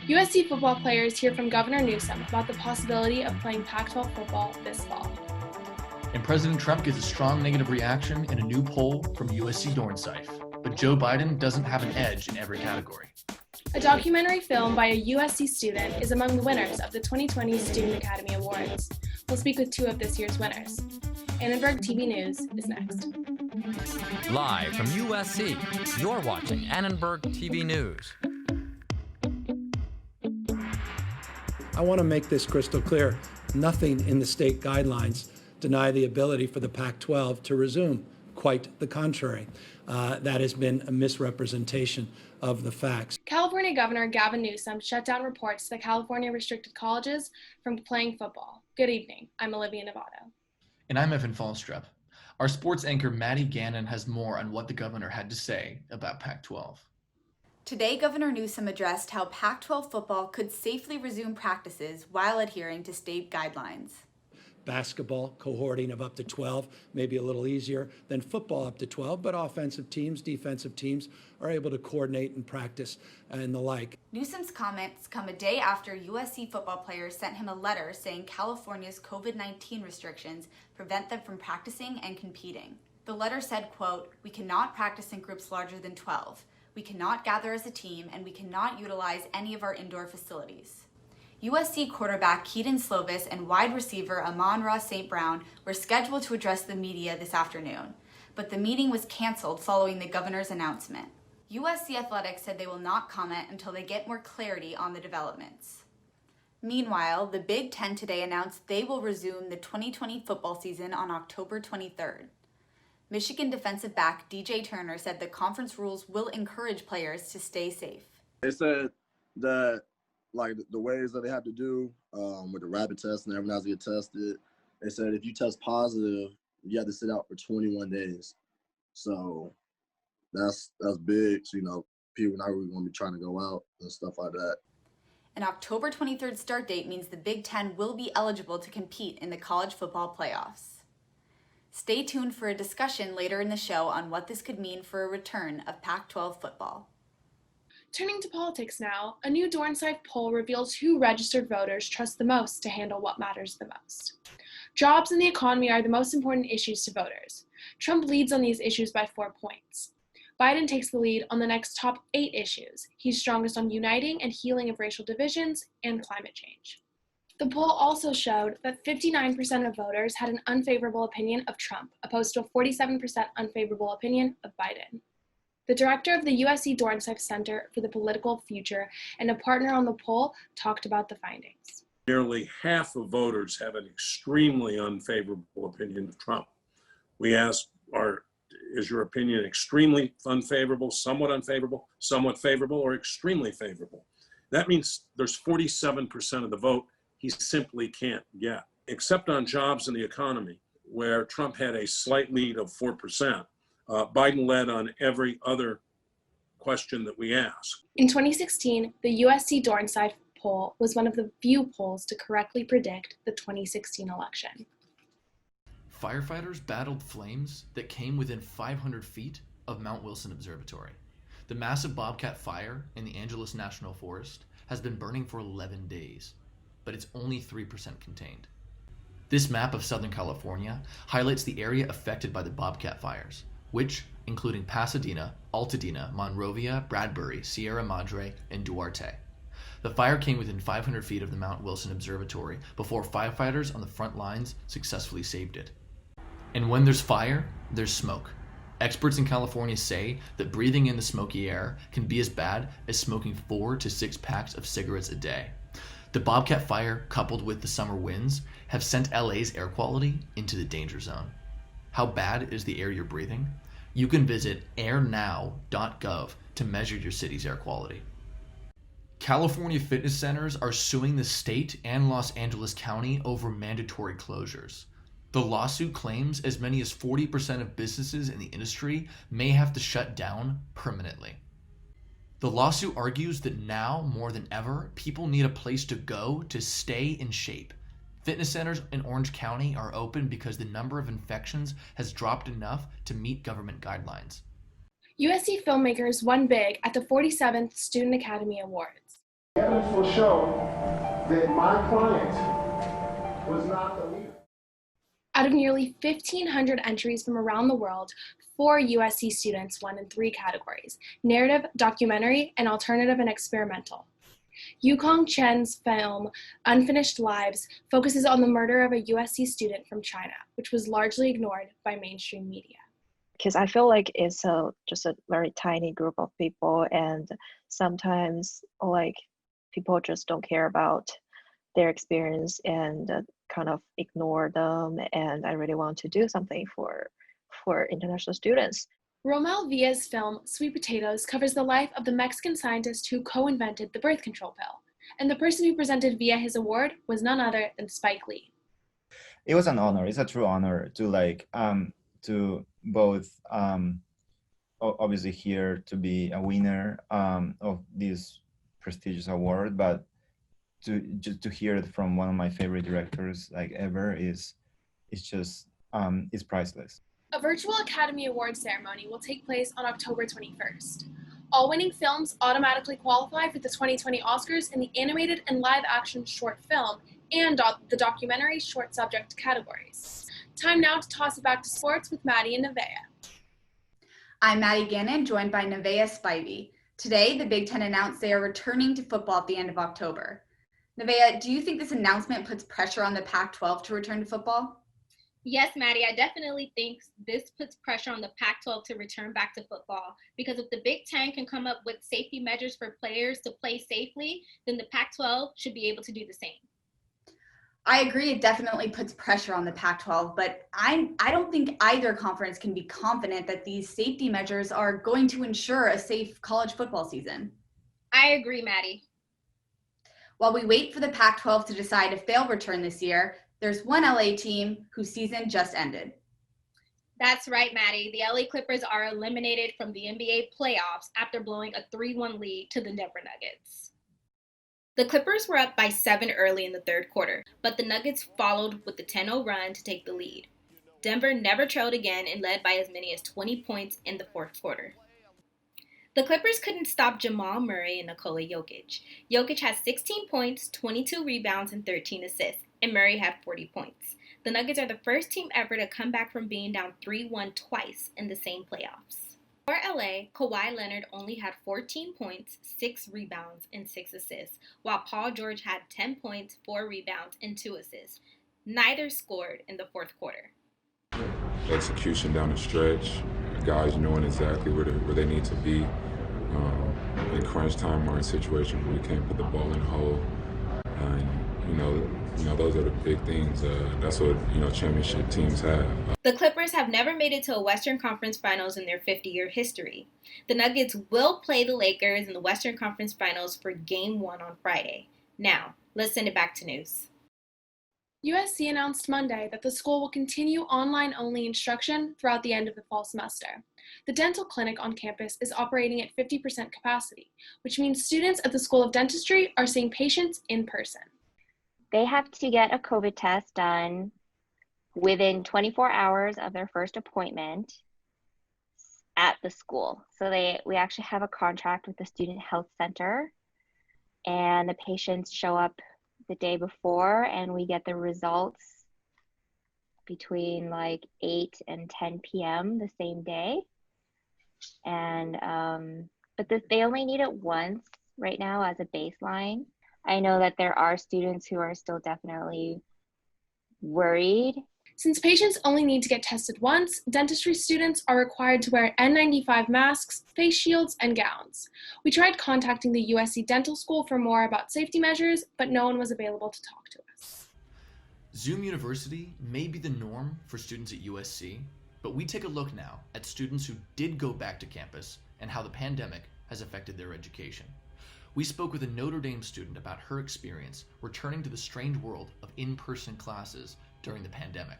USC football players hear from Governor Newsom about the possibility of playing Pac-12 football this fall. And President Trump gets a strong negative reaction in a new poll from USC DORNSIFE. But Joe Biden doesn't have an edge in every category. A documentary film by a USC student is among the winners of the 2020 Student Academy Awards. We'll speak with two of this year's winners. Annenberg TV News is next. Live from USC, you're watching Annenberg TV News. I want to make this crystal clear. Nothing in the state guidelines deny the ability for the Pac-12 to resume. Quite the contrary. That has been a misrepresentation of the facts. California Governor Gavin Newsom shut down reports that California restricted colleges from playing football. Good evening. I'm Olivia Novato. And I'm Evan Fallstrup. Our sports anchor Maddie Gannon has more on what the governor had to say about Pac-12. Today, Governor Newsom addressed how Pac-12 football could safely resume practices while adhering to state guidelines. Basketball, cohorting of up to 12, maybe a little easier than football up to 12, but offensive teams, defensive teams are able to coordinate and practice and the like. Newsom's comments come a day after USC football players sent him a letter saying California's COVID-19 restrictions prevent them from practicing and competing. The letter said, quote, "We cannot practice in groups larger than 12. We cannot gather as a team, and we cannot utilize any of our indoor facilities." USC quarterback Keaton Slovis and wide receiver Amon-Ra St. Brown were scheduled to address the media this afternoon, but the meeting was canceled following the governor's announcement. USC Athletics said they will not comment until they get more clarity on the developments. Meanwhile, the Big Ten today announced they will resume the 2020 football season on October 23rd. Michigan defensive back DJ Turner said the conference rules will encourage players to stay safe. They said that the ways that they have to do with the rapid test and everyone has to get tested, they said if you test positive, you have to sit out for 21 days. So that's big. So, people not really going to be trying to go out and stuff like that. An October 23rd start date means the Big Ten will be eligible to compete in the college football playoffs. Stay tuned for a discussion later in the show on what this could mean for a return of Pac-12 football. Turning to politics now, a new DORNSIFE poll reveals who registered voters trust the most to handle what matters the most. Jobs and the economy are the most important issues to voters. Trump leads on these issues by 4 points. Biden takes the lead on the next top 8 issues. He's strongest on uniting and healing of racial divisions and climate change. The poll also showed that 59% of voters had an unfavorable opinion of Trump, opposed to a 47% unfavorable opinion of Biden. The director of the USC DORNSIFE Center for the Political Future and a partner on the poll talked about the findings. Nearly half of voters have an extremely unfavorable opinion of Trump. We asked, is your opinion extremely unfavorable, somewhat favorable, or extremely favorable? That means there's 47% of the vote he simply can't get, except on jobs and the economy, where Trump had a slight lead of 4%. Biden led on every other question that we asked. In 2016, the USC DORNSIFE poll was one of the few polls to correctly predict the 2016 election. Firefighters battled flames that came within 500 feet of Mount Wilson Observatory. The massive bobcat fire in the Angeles National Forest has been burning for 11 days, but it's only 3% contained. This map of Southern California highlights the area affected by the bobcat fires, which, including Pasadena, Altadena, Monrovia, Bradbury, Sierra Madre, and Duarte. The fire came within 500 feet of the Mount Wilson Observatory before firefighters on the front lines successfully saved it. And when there's fire, there's smoke. Experts in California say that breathing in the smoky air can be as bad as smoking 4 to 6 packs of cigarettes a day. The bobcat fire, coupled with the summer winds, have sent LA's air quality into the danger zone. How bad is the air you're breathing? You can visit airnow.gov to measure your city's air quality. California fitness centers are suing the state and Los Angeles County over mandatory closures. The lawsuit claims as many as 40% of businesses in the industry may have to shut down permanently. The lawsuit argues that now, more than ever, people need a place to go to stay in shape. Fitness centers in Orange County are open because the number of infections has dropped enough to meet government guidelines. USC filmmakers won big at the 47th Student Academy Awards. will show that my client was not the leader. Out of nearly 1,500 entries from around the world, 4 USC students won in 3 categories: narrative, documentary, and alternative and experimental. Yukong Chen's film, Unfinished Lives, focuses on the murder of a USC student from China, which was largely ignored by mainstream media. Because I feel like it's just a very tiny group of people, and sometimes like people just don't care about their experience and kind of ignore them, and I really want to do something for international students. Romel Villa's film, Sweet Potatoes, covers the life of the Mexican scientist who co-invented the birth control pill, and the person who presented Villa his award was none other than Spike Lee. It was an honor. It's a true honor to both obviously here to be a winner of this prestigious award, but to hear it from one of my favorite directors like ever is priceless. A virtual Academy Awards ceremony will take place on October 21st. All winning films automatically qualify for the 2020 Oscars in the animated and live-action short film and the documentary short subject categories. Time now to toss it back to sports with Maddie and Nevaeh. I'm Maddie Gannon, joined by Nevaeh Spivey. Today, the Big Ten announced they are returning to football at the end of October. Nevaeh, do you think this announcement puts pressure on the Pac-12 to return to football? Yes, Maddie, I definitely think this puts pressure on the Pac-12 to return back to football, because if the Big Ten can come up with safety measures for players to play safely, then the Pac-12 should be able to do the same. I agree, it definitely puts pressure on the Pac-12, but I don't think either conference can be confident that these safety measures are going to ensure a safe college football season. I agree, Maddie. While we wait for the Pac-12 to decide if they'll return this year, there's one LA team whose season just ended. That's right, Maddie. The LA Clippers are eliminated from the NBA playoffs after blowing a 3-1 lead to the Denver Nuggets. The Clippers were up by 7 early in the third quarter, but the Nuggets followed with the 10-0 run to take the lead. Denver never trailed again and led by as many as 20 points in the fourth quarter. The Clippers couldn't stop Jamal Murray and Nikola Jokic. Jokic had 16 points, 22 rebounds, and 13 assists, and Murray had 40 points. The Nuggets are the first team ever to come back from being down 3-1 twice in the same playoffs. For LA, Kawhi Leonard only had 14 points, 6 rebounds, and 6 assists, while Paul George had 10 points, 4 rebounds, and 2 assists. Neither scored in the fourth quarter. Execution down the stretch, guys knowing exactly where they need to be. In crunch time or in situations where we can't put the ball in the hole. And, those are the big things. That's what, championship teams have. The Clippers have never made it to a Western Conference Finals in their 50-year history. The Nuggets will play the Lakers in the Western Conference Finals for Game 1 on Friday. Now, let's send it back to news. USC announced Monday that the school will continue online-only instruction throughout the end of the fall semester. The dental clinic on campus is operating at 50% capacity, which means students at the School of Dentistry are seeing patients in person. They have to get a COVID test done within 24 hours of their first appointment at the school. So we actually have a contract with the Student Health Center, and the patients show up the day before, and we get the results between like 8 and 10 p.m. the same day. And but they only need it once right now as a baseline. I know that there are students who are still definitely worried. Since patients only need to get tested once, dentistry students are required to wear N95 masks, face shields, and gowns. We tried contacting the USC Dental School for more about safety measures, but no one was available to talk to us. Zoom University may be the norm for students at USC, but we take a look now at students who did go back to campus and how the pandemic has affected their education. We spoke with a Notre Dame student about her experience returning to the strange world of in-person classes during the pandemic.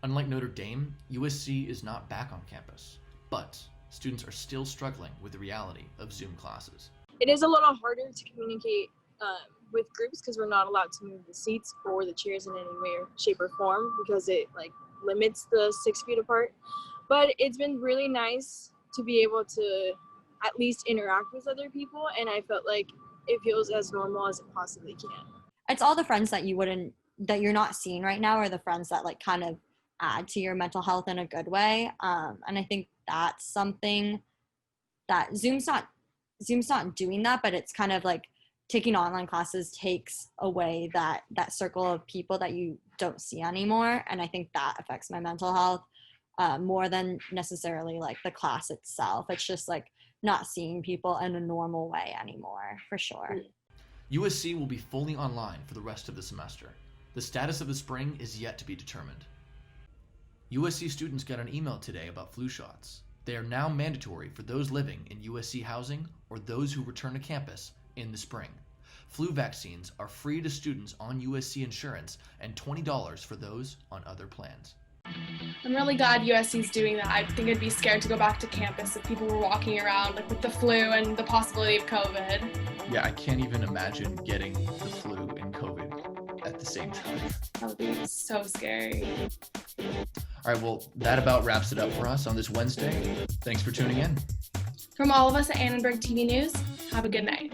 Unlike Notre Dame, USC is not back on campus, but students are still struggling with the reality of Zoom classes. It is a little harder to communicate with groups because we're not allowed to move the seats or the chairs in any way, shape, or form because it limits the 6 feet apart. But it's been really nice to be able to at least interact with other people, and I felt like it feels as normal as it possibly can. It's all the friends that you're not seeing right now are the friends that like kind of add to your mental health in a good way. And I think that's something that Zoom's not doing that, but it's kind of like taking online classes takes away that circle of people that you don't see anymore. And I think that affects my mental health more than necessarily like the class itself. It's just like not seeing people in a normal way anymore, for sure. USC will be fully online for the rest of the semester. The status of the spring is yet to be determined. USC students got an email today about flu shots. They are now mandatory for those living in USC housing or those who return to campus in the spring. Flu vaccines are free to students on USC insurance and $20 for those on other plans. I'm really glad USC's doing that. I think I'd be scared to go back to campus if people were walking around like with the flu and the possibility of COVID. Yeah, I can't even imagine getting the flu and COVID at the same time. That would be so scary. All right, well, that about wraps it up for us on this Wednesday. Thanks for tuning in. From all of us at Annenberg TV News, have a good night.